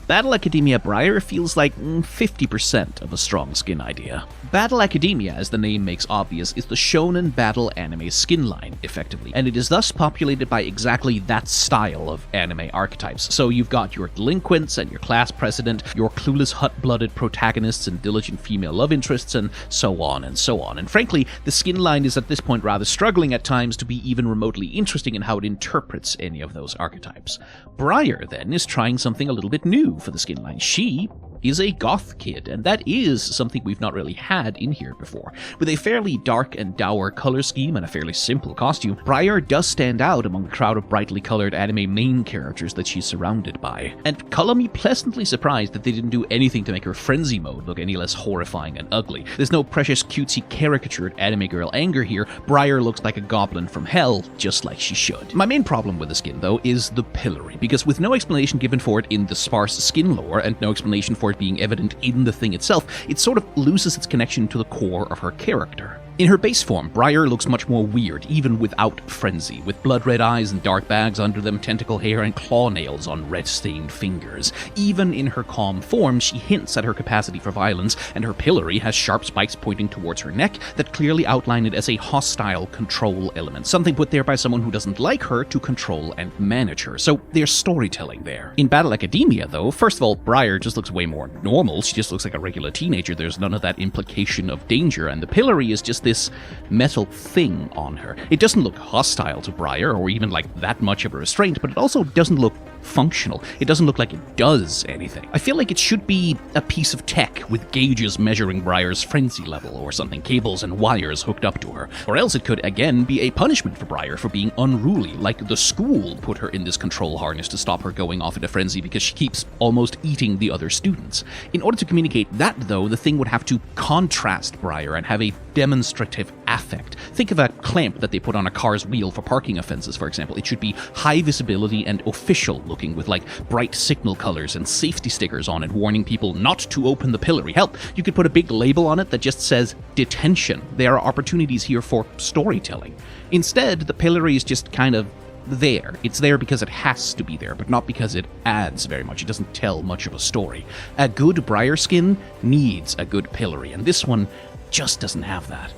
Battle Academia Briar feels like 50% of a strong skin idea. Battle Academia, as the name makes obvious, is the shonen battle anime skin line, effectively, and it is thus populated by exactly that style of anime archetypes. So you've got your delinquents and your class president, your clueless hot-blooded protagonists and diligent female love interests, and so on and so on. And frankly, the skin line is at this point rather struggling at times to be even remotely interesting in how it interprets any of those archetypes. Briar, then, is trying something a little bit new for the skin line. She is a goth kid, and that is something we've not really had in here before. With a fairly dark and dour color scheme and a fairly simple costume, Briar does stand out among the crowd of brightly colored anime main characters that she's surrounded by. And call me pleasantly surprised that they didn't do anything to make her frenzy mode look any less horrifying and ugly. There's no precious cutesy caricatured anime girl anger here. Briar looks like a goblin from hell, just like she should. My main problem with the skin, though, is the pillory, because with no explanation given for it in the sparse skin lore, and no explanation for it being evident in the thing itself, it sort of loses its connection to the core of her character. In her base form, Briar looks much more weird, even without frenzy, with blood-red eyes and dark bags under them, tentacle hair, and claw nails on red-stained fingers. Even in her calm form, she hints at her capacity for violence, and her pillory has sharp spikes pointing towards her neck that clearly outline it as a hostile control element, something put there by someone who doesn't like her to control and manage her. So there's storytelling there. In Battle Academia, though, first of all, Briar just looks way more normal. She just looks like a regular teenager. There's none of that implication of danger, and the pillory is just this metal thing on her. It doesn't look hostile to Briar, or even like that much of a restraint, but it also doesn't look functional. It doesn't look like it does anything. I feel like it should be a piece of tech with gauges measuring Briar's frenzy level or something, cables and wires hooked up to her. Or else it could, again, be a punishment for Briar for being unruly, like the school put her in this control harness to stop her going off into frenzy because she keeps almost eating the other students. In order to communicate that, though, the thing would have to contrast Briar and have a demonstrative affect. Think of a clamp that they put on a car's wheel for parking offenses, for example. It should be high visibility and official looking, with like bright signal colors and safety stickers on it warning people not to open the pillory. Hell, you could put a big label on it that just says detention. There are opportunities here for storytelling. Instead, the pillory is just kind of there. It's there because it has to be there, but not because it adds very much. It doesn't tell much of a story. A good Briar skin needs a good pillory, and this one just doesn't have that.